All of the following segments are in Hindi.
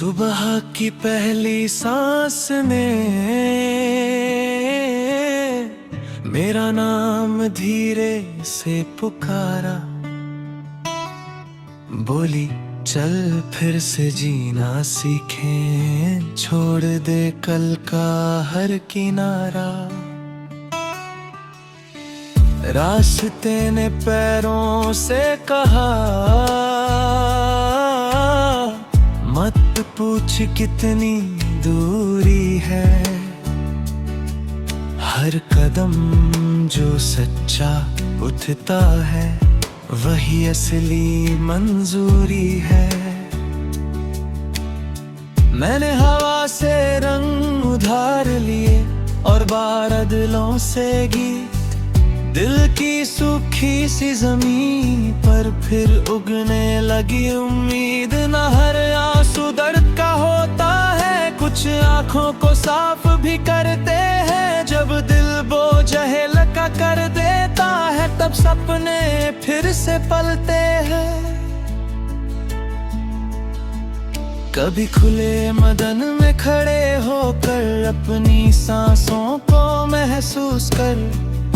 सुबह की पहली सांस ने मेरा नाम धीरे से पुकारा, बोली चल फिर से जीना सीखें, छोड़ दे कल का हर किनारा। रास्ते ने पैरों से कहा, मत पूछ कितनी दूरी है, हर कदम जो सच्चा उठता है वही असली मंजूरी है। मैंने हवा से रंग उधार लिए और बादलों से गीत, दिल की सूखी सी जमीन पर फिर उगने लगी उम्मीद। न हर आंसू दर्द का होता है, कुछ आंखों को साफ भी करते हैं। जब दिल बोझिल का कर देता है तब सपने फिर से पलते हैं। कभी खुले मदन में खड़े होकर अपनी सांसों को महसूस कर,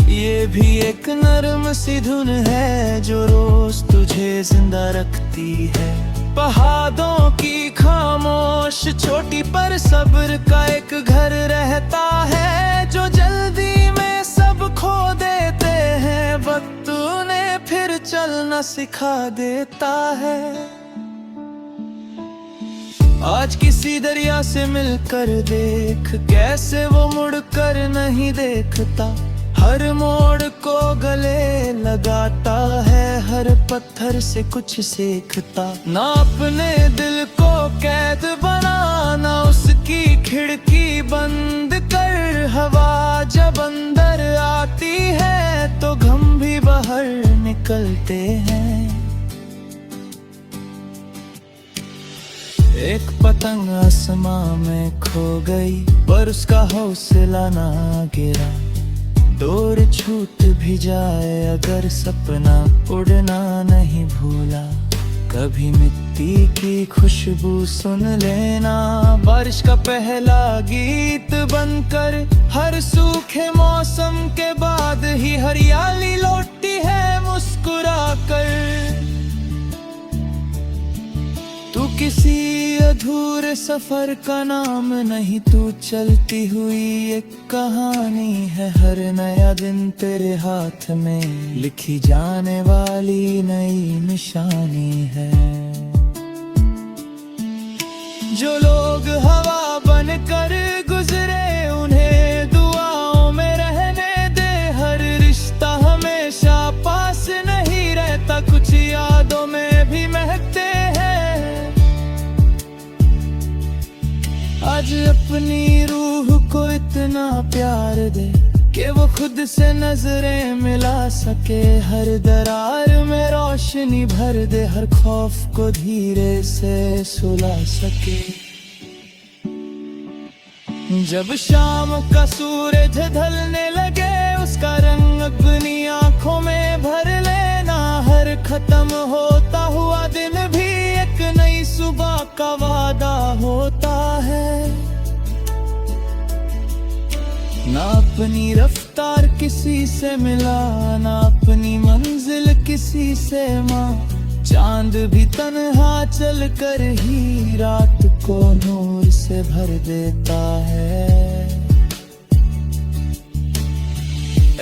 ये भी एक नरम सी धुन है जो रोज तुझे जिंदा रखती है। पहाड़ों की खामोश छोटी पर सब्र का एक घर रहता है, जो जल्दी में सब खो देते हैं वक्त उन्हें फिर चलना सिखा देता है। आज किसी दरिया से मिलकर देख, कैसे वो मुड़कर नहीं देखता, हर मोड़ को गले लगाता है, हर पत्थर से कुछ सीखता। ना अपने दिल को कैद बनाना, उसकी खिड़की बंद कर। हवा जब अंदर आती है तो गम भी बाहर निकलते हैं। एक पतंग आसमां में खो गई पर उसका हौसला ना गिरा, डोर छूट भी जाए अगर सपना उड़ना नहीं भूला। कभी मिट्टी की खुशबू सुन लेना, बारिश का पहला गीत बनकर। हर सूखे मौसम के बाद ही हरियाली लौटती है मुस्कुरा कर। तू किसी अधूरे सफर का नाम नहीं, तू चलती हुई एक कहानी है। हर नया दिन तेरे हाथ में लिखी जाने वाली नई निशानी है। जो लोग हवा बनकर गुजरे उन्हें दुआओं में रहने दे। हर रिश्ता हमेशा पास नहीं रहता, कुछ यादों में भी महकते हैं। आज अपनी रूह को इतना प्यार दे कि वो खुद से नजरें मिला सके। हर दरार में रोशनी भर दे, हर खौफ को धीरे से सुला सके। जब शाम का सूरज ढलने लगे, उसका रंग अपनी आंखों में भर लेना। हर खत्म होता हुआ दिन भी एक नई सुबह का वादा होता है। ना अपनी रफ्तार किसी से मिला, ना अपनी मंजिल किसी से मां। चांद भी तन्हा चल कर ही रात को नूर से भर देता है।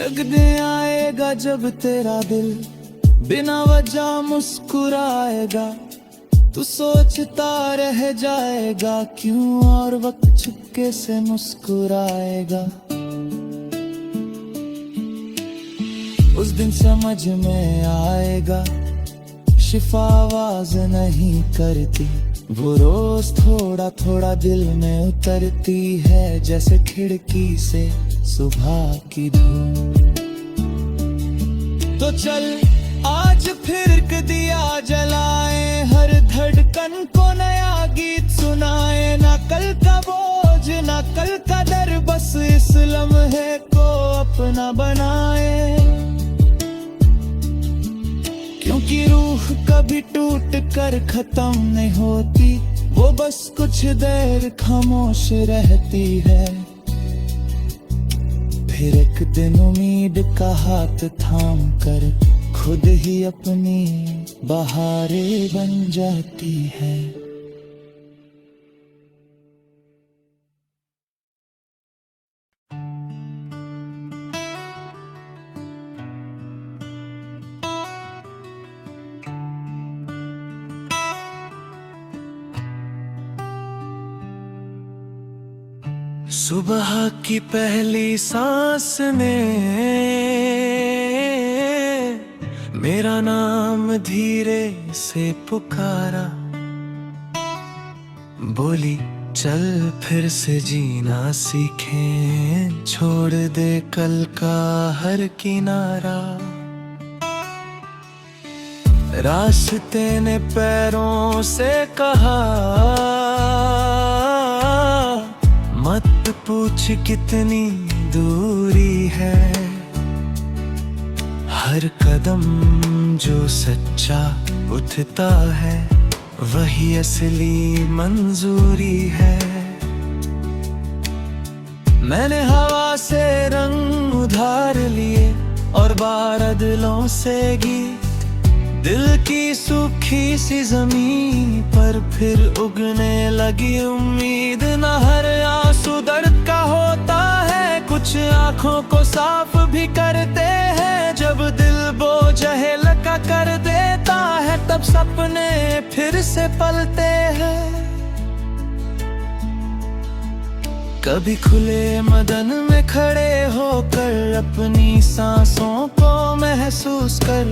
एक दिन आएगा जब तेरा दिल बिना वजह मुस्कुराएगा, तू सोचता रह जाएगा क्यों, और वक्त चुपके से मुस्कुराएगा। उस दिन समझ में आएगा शिफा आवाज नहीं करती, वो रोज थोड़ा थोड़ा दिल में उतरती है, जैसे खिड़की से सुबह की धूप। तो चल आज फिर दिया जलाए, हर धड़कन को नया गीत सुनाए। ना कल का बोझ ना कल का डर, बस इस लम्हे को अपना बनाए। क्योंकि रूह कभी टूट कर खत्म नहीं होती, वो बस कुछ देर खामोश रहती है, फिर एक दिन उम्मीद का हाथ थाम कर खुद ही अपनी बहारें बन जाती है। सुबह की पहली सांस ने मेरा नाम धीरे से पुकारा, बोली चल फिर से जीना सीखें, छोड़ दे कल का हर किनारा। रास्ते ने पैरों से कहा मत पूछ कितनी दूरी है, हर कदम जो सच्चा उठता है वही असली मंजूरी है। मैंने हवा से रंग उधार लिए और बादलों से गीत, दिल की सूखी सी जमीन पर फिर उगने लगी उम्मीद। न हर आंसू दर्द का होता है, कुछ आंखों को साफ भी करते हैं। जब दिल बोझ लका कर देता है तब सपने फिर से पलते हैं। कभी खुले मदन में खड़े होकर अपनी सांसों को महसूस कर,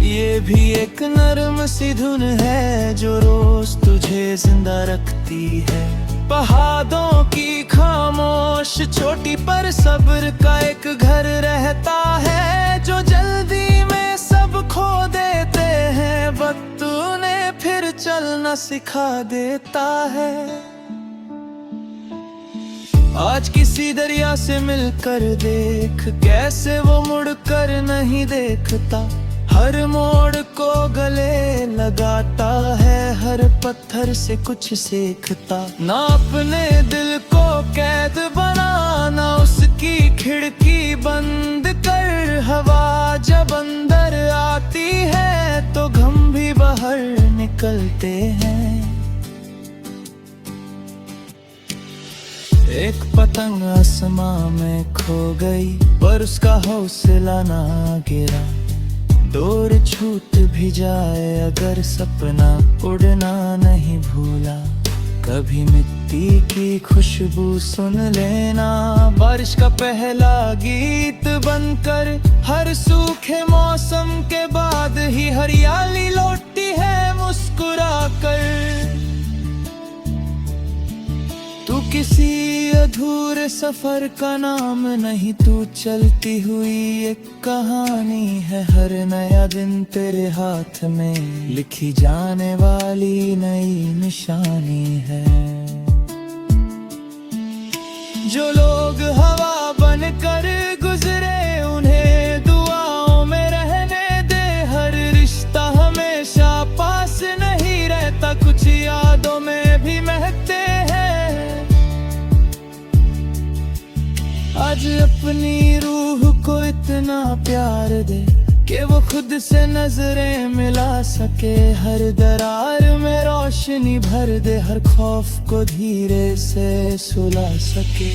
ये भी एक नर्म सी धुन है जो रोज तुझे जिंदा रखती है। पहाड़ों की खामोश चोटी पर सब्र का एक घर रहता है, जो जल्दी में सब खो देते हैं वक्त उन्हें फिर चलना सिखा देता है। आज किसी दरिया से मिलकर देख, कैसे वो मुड़कर नहीं देखता, हर मोड़ को गले लगाता है, हर पत्थर से कुछ सीखता। ना अपने दिल को कैद बनाना, उसकी खिड़की बंद कर, हवा जब अंदर आती है तो गम भी बाहर निकलते हैं। एक पतंग आसमां में खो गई पर उसका हौसला ना गिरा, डोर छूट भी जाए अगर सपना उड़ना नहीं भूला। कभी मिट्टी की खुशबू सुन लेना, बारिश का पहला गीत बनकर, हर सूखे मौसम के बाद ही हरियाली लौटती है मुस्कुरा कर। तू किसी अधूरे सफर का नाम नहीं, तू चलती हुई एक कहानी है। हर नया दिन तेरे हाथ में लिखी जाने वाली नई निशानी है। जो लोग हवा बनकर गुजरे उन्हें दुआओं में रहने दे, हर रिश्ता हमेशा पास नहीं रहता, कुछ यादों में भी महकते हैं। आज अपनी रूह को इतना प्यार दे कि वो खुद से नजरें मिला सके, हर दरार में रोशनी भर दे, हर खौफ को धीरे से सुला सके।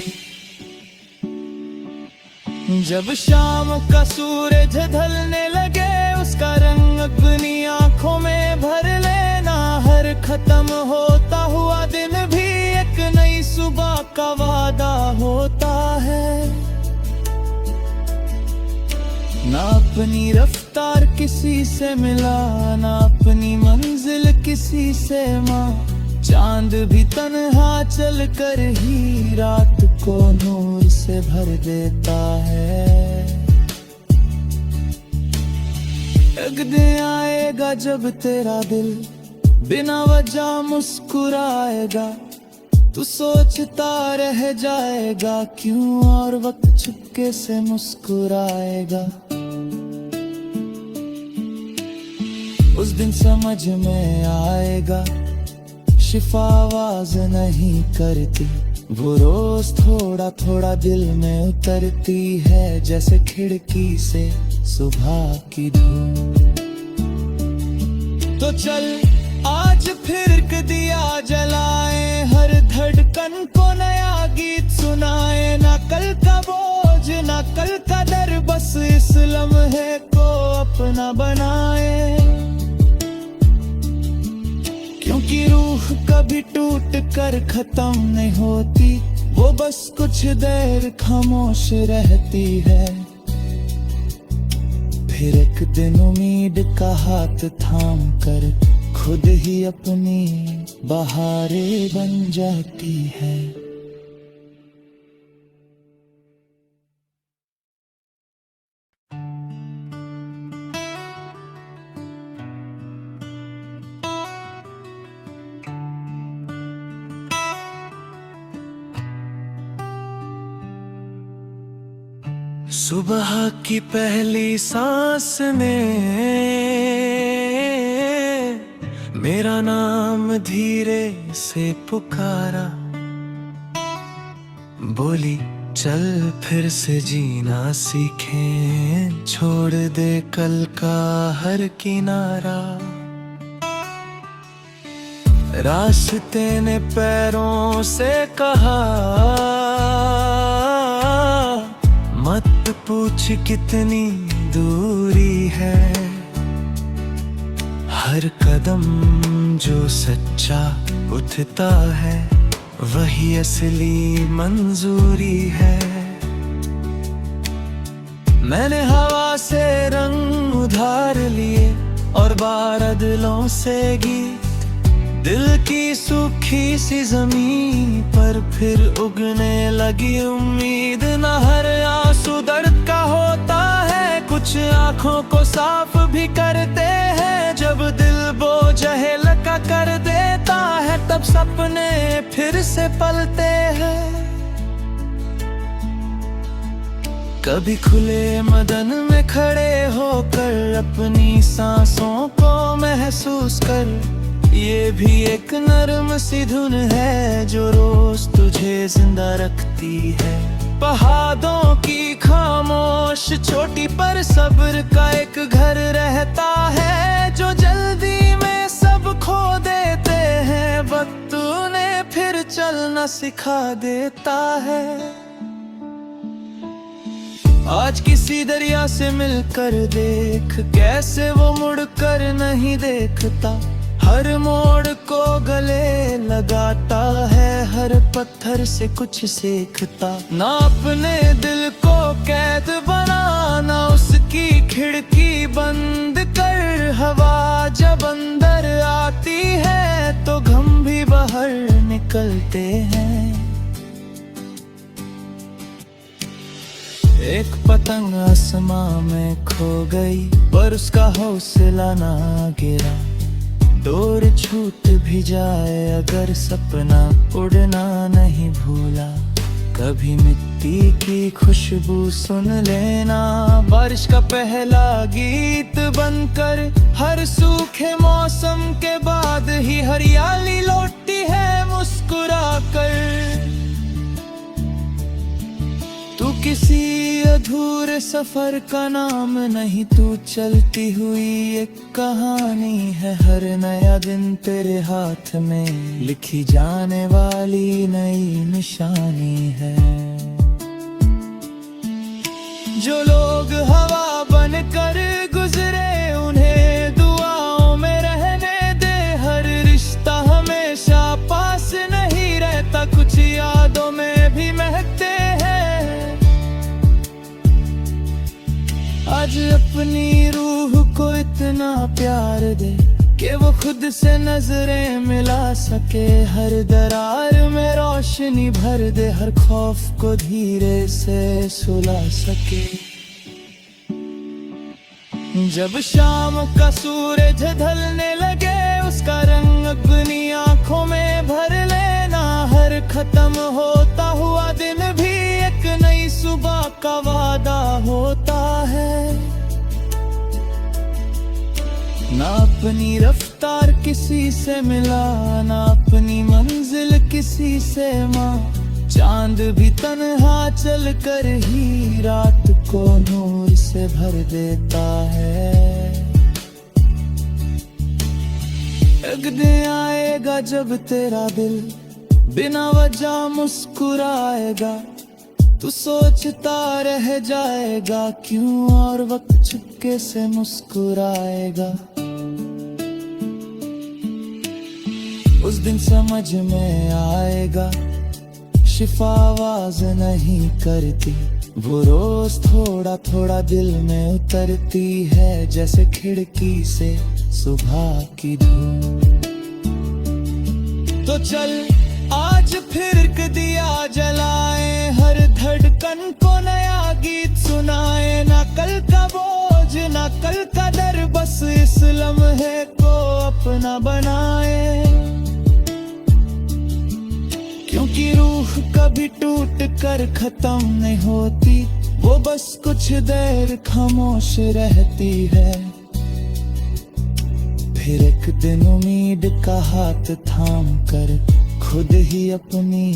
जब शाम का सूरज ढलने लगे, उसका रंग अपनी आंखों में भर लेना, हर खत्म होता हुआ दिन भी एक नई सुबह का वादा होता है। ना अपनी रफ्तार किसी से मिला, ना अपनी मंजिल किसी से मां, चांद भी तन्हा चल कर ही रात को नूर से भर देता है। एक दिन आएगा जब तेरा दिल बिना वजह मुस्कुराएगा, तू सोचता रह जाएगा क्यों, और वक्त चुपके से मुस्कुराएगा। उस दिन समझ में आएगा शिफा आवाज नहीं करती, वो रोज थोड़ा थोड़ा दिल में उतरती है, जैसे खिड़की से सुबह की धूप। तो चल आज फिर एक दिया जलाए, हर धड़कन को नया गीत सुनाए। ना कल का बोझ ना कल का डर, बस इस लम्हे को अपना बनाए। क्योंकि रूह कभी टूट कर खत्म नहीं होती, वो बस कुछ देर खामोश रहती है। फिर एक दिन उम्मीद का हाथ थाम कर खुद ही अपनी बहारें बन जाती है। सुबह की पहली सांस ने मेरा नाम धीरे से पुकारा, बोली चल फिर से जीना सीखें, छोड़ दे कल का हर किनारा। रास्ते ने पैरों से कहा, मत पूछ कितनी दूरी है, हर कदम जो सच्चा उठता है वही असली मंजूरी है। मैंने हवा से रंग उधार लिए और बादलों से गीत, दिल की सूखी सी जमीन पर फिर उगने लगी उम्मीद। न हर आंसू दर्द का होता है, कुछ आंखों को साफ भी करते हैं। जब दिल बोझ हल्का कर देता है, तब सपने फिर से पलते हैं। कभी खुले मदन में खड़े होकर अपनी सांसों को महसूस कर, ये भी एक नरम सी धुन है जो रोज तुझे जिंदा रखती है। पहाड़ों की खामोश चोटी पर सब्र का एक घर रहता है, जो जल्दी में सब खो देते हैं, वक्त उन्हें फिर चलना सिखा देता है। आज किसी दरिया से मिलकर देख, कैसे वो मुड़कर नहीं देखता, हर मोड़ को गले लगाता है, हर पत्थर से कुछ सीखता। ना अपने दिल को कैद बनाना, उसकी खिड़की बंद कर। हवा जब अंदर आती है तो गम भी बाहर निकलते हैं। एक पतंग आसमां में खो गई, पर उसका हौसला ना गिरा। डोर छूट भी जाए अगर सपना उड़ना नहीं भूला। कभी मिट्टी की खुशबू सुन लेना, बारिश का पहला गीत बनकर। हर सूखे मौसम के बाद ही हरियाली लौटती है मुस्कुरा कर। तू किसी अधूरे सफर का नाम नहीं, तू चलती हुई एक कहानी है। हर नया दिन तेरे हाथ में लिखी जाने वाली नई निशानी है। जो लोग हवा बनकर गुजरे, उन्हें दुआओं में रहने दे। हर रिश्ता हमेशा पास नहीं रहता, कुछ यादों में भी महकते हैं। आज अपनी रूह को इतना प्यार दे कि वो खुद से नजरें मिला सके। हर दरार में रोशनी भर दे, हर खौफ को धीरे से सुला सके। जब शाम का सूरज ढलने लगे, उसका रंग अपनी आंखों में भर लेना। हर खत्म होता हुआ दिन भी एक नई सुबह का वादा होता है। ना अपनी रफ्तार रफ्तार किसी से मिला, ना अपनी मंजिल किसी से माँ। चांद भी तन्हा चल कर ही रात को नूर से भर देता है। एक दिन आएगा जब तेरा दिल बिना वजह मुस्कुराएगा, तू सोचता रह जाएगा क्यों, और वक्त चुपके से मुस्कुराएगा। उस दिन समझ में आएगा शिफा आवाज नहीं करती, वो रोज थोड़ा थोड़ा दिल में उतरती है, जैसे खिड़की से सुबह की धूप। तो चल आज फिर दिया जलाए, हर धड़कन को नया गीत सुनाए। ना कल का बोझ ना कल का डर, बस इस लम्हे को अपना बनाए। क्योंकि रूह कभी टूट कर खत्म नहीं होती, वो बस कुछ देर खामोश रहती है। फिर एक दिन उम्मीद का हाथ थाम कर खुद ही अपनी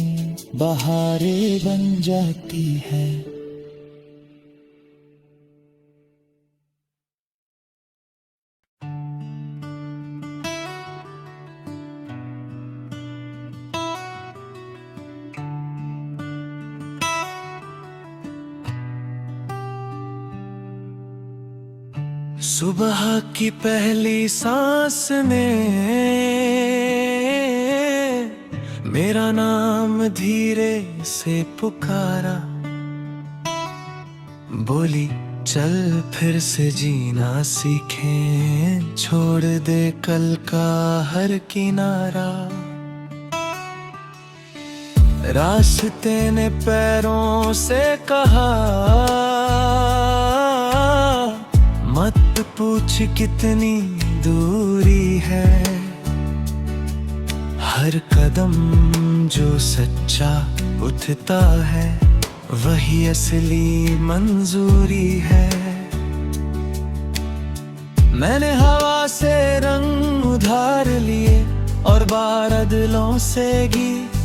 बहारें बन जाती है। सुबह की पहली सांस ने मेरा नाम धीरे से पुकारा, बोली चल फिर से जीना सीखें, छोड़ दे कल का हर किनारा। रास्ते ने पैरों से कहा मत पूछ कितनी दूरी है, हर कदम जो सच्चा उठता है वही असली मंजूरी है। मैंने हवा से रंग उधार लिए और बादलों से गीत,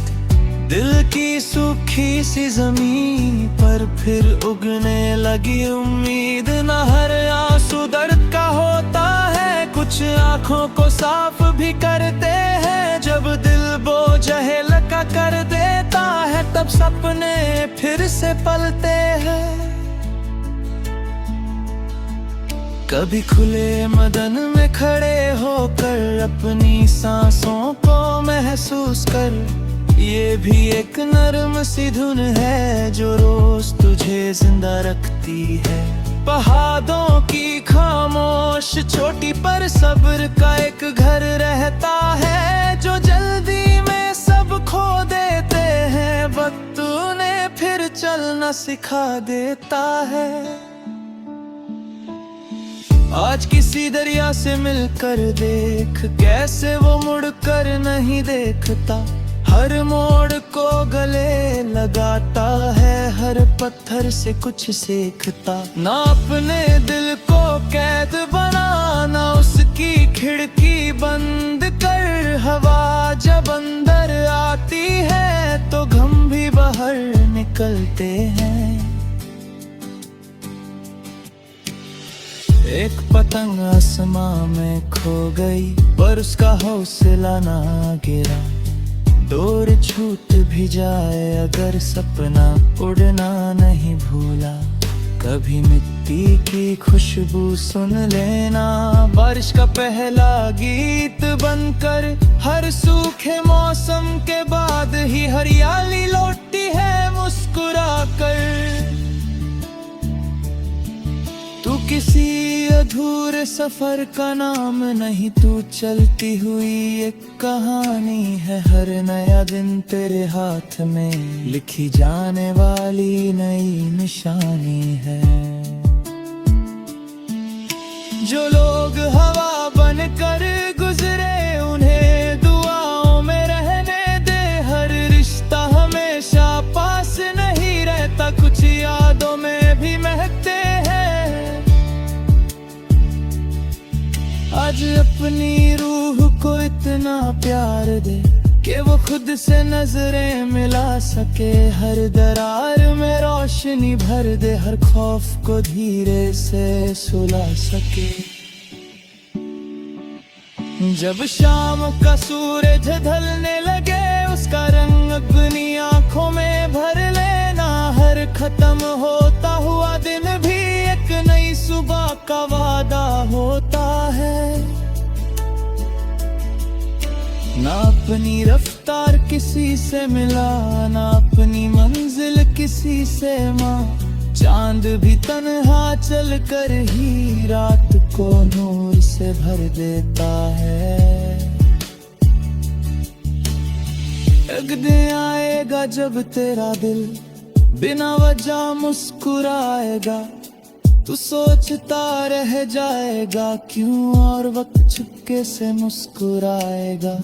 दिल की सूखी सी जमीन पर फिर उगने लगी उम्मीद। न हर आंसू दर्द का होता है, कुछ आंखों को साफ भी करते हैं। जब दिल बोझ लका कर देता है, तब सपने फिर से पलते हैं। कभी खुले मदन में खड़े होकर अपनी सांसों को महसूस कर, ये भी एक नर्म सी धुन है जो रोज तुझे जिंदा रखती है। पहाड़ों की खामोश छोटी पर सब्र का एक घर रहता है, जो जल्दी में सब खो देते हैं, वक्त उन्हें फिर चलना सिखा देता है। आज किसी दरिया से मिलकर देख, कैसे वो मुड़कर नहीं देखता, हर मोड़ को गले लगाता है, हर पत्थर से कुछ सीखता। ना अपने दिल को कैद बनाना, उसकी खिड़की बंद कर। हवा जब अंदर आती है तो गम भी बाहर निकलते हैं। एक पतंग आसमां में खो गई पर उसका हौसला ना गिरा, दूर छूट भी जाए अगर सपना उड़ना नहीं भूला। कभी मिट्टी की खुशबू सुन लेना, बारिश का पहला गीत बनकर। हर सूखे मौसम के बाद ही हरियाली लौटती है मुस्कुरा कर। तू किसी अधूरे सफर का नाम नहीं, तू चलती हुई एक कहानी है। हर नया दिन तेरे हाथ में लिखी जाने वाली नई निशानी है। जो लोग हवा बनकर गुजरे उन्हें दुआओं में रहने दे। हर रिश्ता हमेशा पास नहीं रहता, कुछ यादों में भी महकते हैं। आज अपनी रूह को इतना प्यार दे कि वो खुद से नजरें मिला सके। हर दरार में रोशनी भर दे, हर खौफ को धीरे से सुला सके। जब शाम का सूरज ढलने लगे, उसका रंग अपनी आंखों में भर लेना। हर खत्म होता हुआ दिन भी एक नई सुबह का वादा होता है। ना अपनी रफ्तार किसी से मिला, ना अपनी मंजिल किसी से माँ। चांद भी तन्हा चल कर ही रात को नूर से भर देता है। एक दिन आएगा जब तेरा दिल बिना वजह मुस्कुराएगा। तू सोचता रह जाएगा क्यों, और वक्त चुपके से मुस्कुराएगा।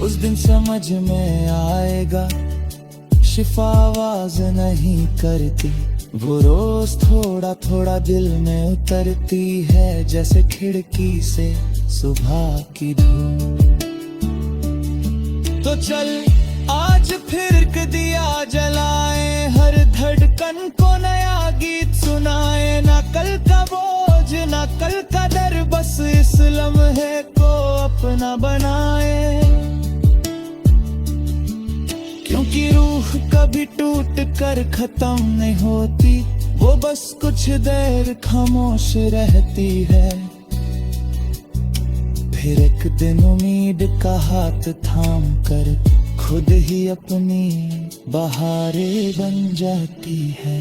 उस दिन समझ में आएगा शिफा आवाज नहीं करती, वो रोज थोड़ा थोड़ा दिल में उतरती है। जैसे खिड़की से सुबह की धूप। तो चल आज फिर एक दिया जलाए, हर धड़कन को नया गीत सुनाए। ना कल का बोझ ना कल का डर, बस इस लम्हे को अपना बनाए। क्योंकि रूह कभी टूट कर खत्म नहीं होती, वो बस कुछ देर खामोश रहती है। फिर एक दिन उम्मीद का हाथ थाम कर खुद ही अपनी बहारें बन जाती है।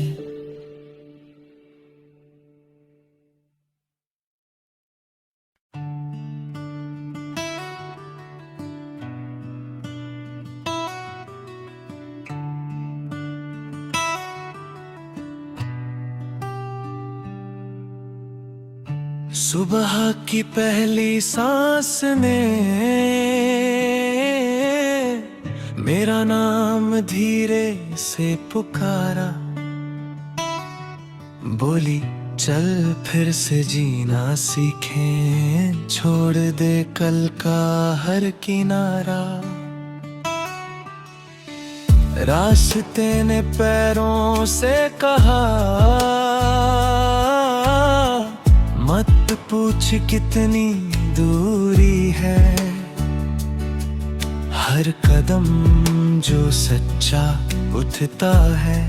सुबह की पहली सांस ने मेरा नाम धीरे से पुकारा। बोली चल फिर से जीना सीखें, छोड़ दे कल का हर किनारा। रास्ते ने पैरों से कहा मत पूछ कितनी दूरी है। हर कदम जो सच्चा उठता है,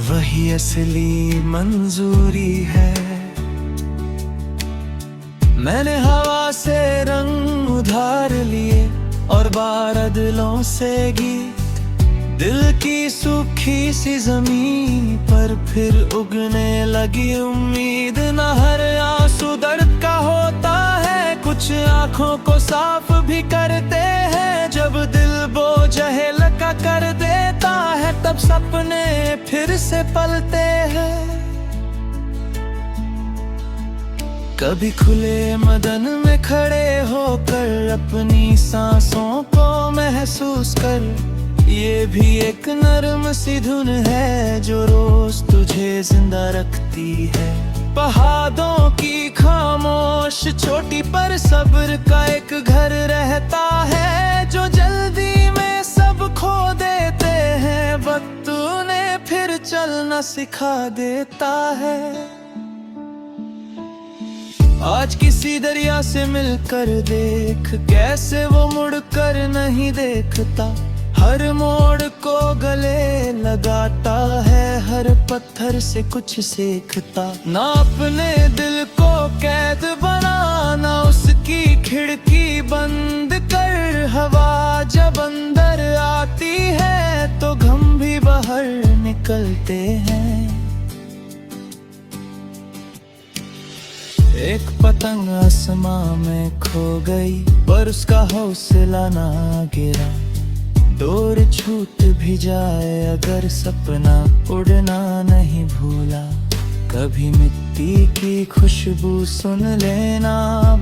वही असली मंजूरी है। मैंने हवा से रंग उधार लिए और बादलों से गीत। दिल की सूखी सी जमीन पर फिर उगने लगी उम्मीद। न हर आंसू दर्द का होता है, कुछ आंखों को साफ भी करते हैं। जब दिल बोझ हल्का कर देता है, तब सपने फिर से पलते हैं। कभी खुले मदन में खड़े होकर अपनी सांसों को महसूस कर। ये भी एक नर्म सी धुन है जो रोज तुझे जिंदा रखती है। पहाड़ों की खामोश छोटी पर सब्र का एक घर रहता है, जो जल्दी में सब खो देते हैं। वक्त उन्हें फिर चलना सिखा देता है। आज किसी दरिया से मिलकर देख, कैसे वो मुड़कर नहीं देखता। हर मोड़ को गले लगाता है, हर पत्थर से कुछ सीखता। ना अपने दिल को कैद बनाना, उसकी खिड़की बंद कर। हवा जब अंदर आती है तो गम भी बाहर निकलते हैं। एक पतंग आसमां में खो गई, पर उसका हौसला ना गिरा। डोर छूट भी जाए अगर सपना उड़ना नहीं भूला। कभी मिट्टी की खुशबू सुन लेना,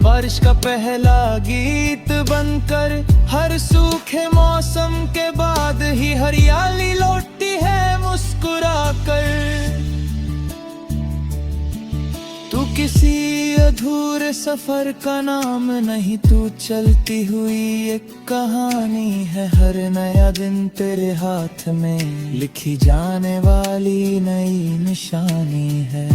बारिश का पहला गीत बनकर। हर सूखे मौसम के बाद ही हरियाली लौटती है मुस्कुरा कर। तू किसी अधूरे सफर का नाम नहीं, तू चलती हुई एक कहानी है। हर नया दिन तेरे हाथ में लिखी जाने वाली नई निशानी है।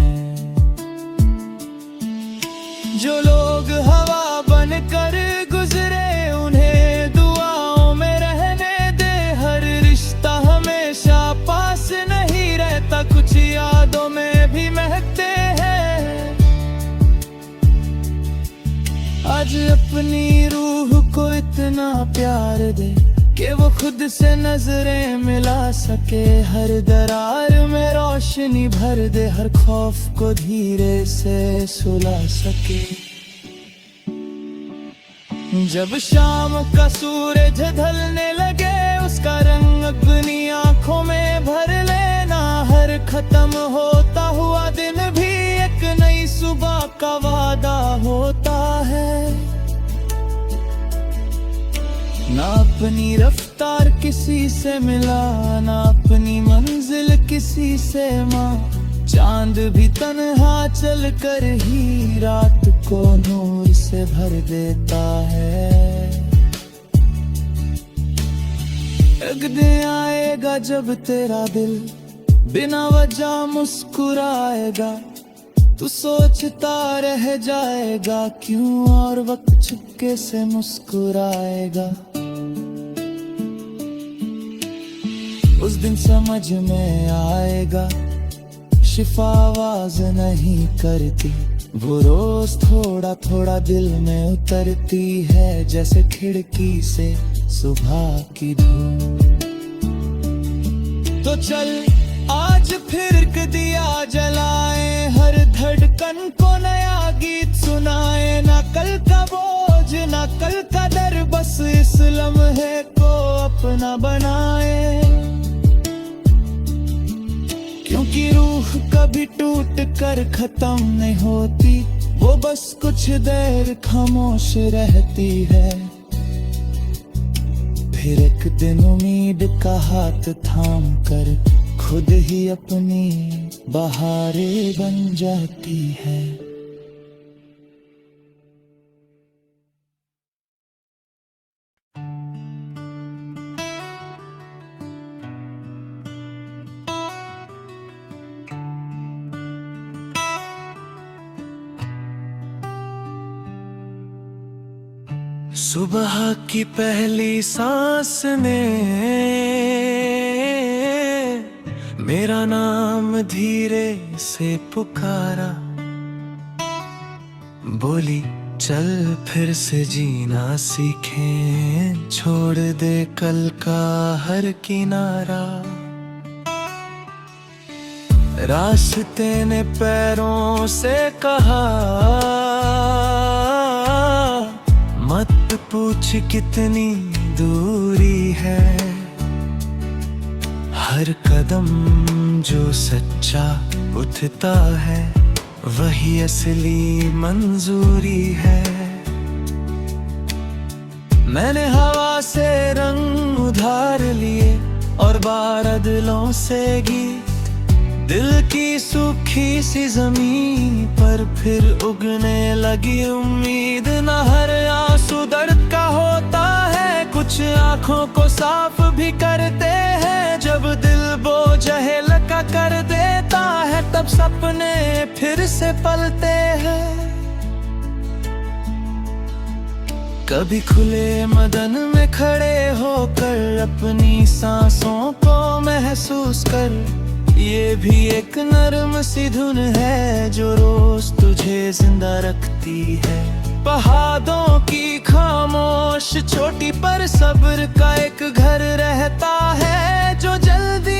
जो लोग हवा बनकर गुजरे उन्हें दुआओं में रहने दे। हर रिश्ता हमेशा पास नहीं रहता, कुछ यादों में भी महकते हैं। आज अपनी रूह को इतना प्यार दे कि वो खुद से नजरें मिला सके। हर दरार में रोशनी भर दे, हर खौफ को धीरे से सुला सके। जब शाम का सूरज ढलने लगे, उसका रंग अपनी आंखों में भर लेना। हर खत्म होता हुआ दिन भी एक नई सुबह का वादा होता है। ना अपनी रफ्तार किसी से मिला, ना अपनी मंजिल किसी से मां। चांद भी तन्हा चल कर ही रात को नूर से भर देता है। एक दिन आएगा जब तेरा दिल बिना वजह मुस्कुराएगा। तू सोचता रह जाएगा क्यों, और वक्त चुपके से मुस्कुराएगा। उस दिन समझ में आएगा शिफा आवाज नहीं करती, वो रोज थोड़ा थोड़ा दिल में उतरती है। जैसे खिड़की से सुबह की धूप। तो चल आज फिर एक दिया जलाए, हर धड़कन को नया गीत सुनाए। ना कल का बोझ ना कल का डर, बस इस लम्हे को अपना बनाए। क्योंकि रूह कभी टूट कर खत्म नहीं होती, वो बस कुछ देर खामोश रहती है। फिर एक दिन उम्मीद का हाथ थाम कर खुद ही अपनी बहारें बन जाती है। सुबह की पहली सांस ने मेरा नाम धीरे से पुकारा। बोली चल फिर से जीना सीखें, छोड़ दे कल का हर किनारा। रास्ते ने पैरों से कहा मत पूछ कितनी दूरी है। हर कदम जो सच्चा उठता है वही असली मंजूरी है। मैंने हवा से रंग उधार लिए और बादलों से गीत। दिल की सूखी सी जमीन पर फिर उगने लगी उम्मीद। न हर आंसू दर्द का होता है, कुछ आंखों को साफ भी करते हैं। जब दिल बोझ लका कर देता है तब सपने फिर से पलते हैं। कभी खुले मदन में खड़े होकर अपनी सांसों को महसूस कर, ये भी एक नरम सी धुन है जो रोज तुझे जिंदा रखती है। पहाड़ों की खामोश चोटी पर सब्र का एक घर रहता है जो जल्दी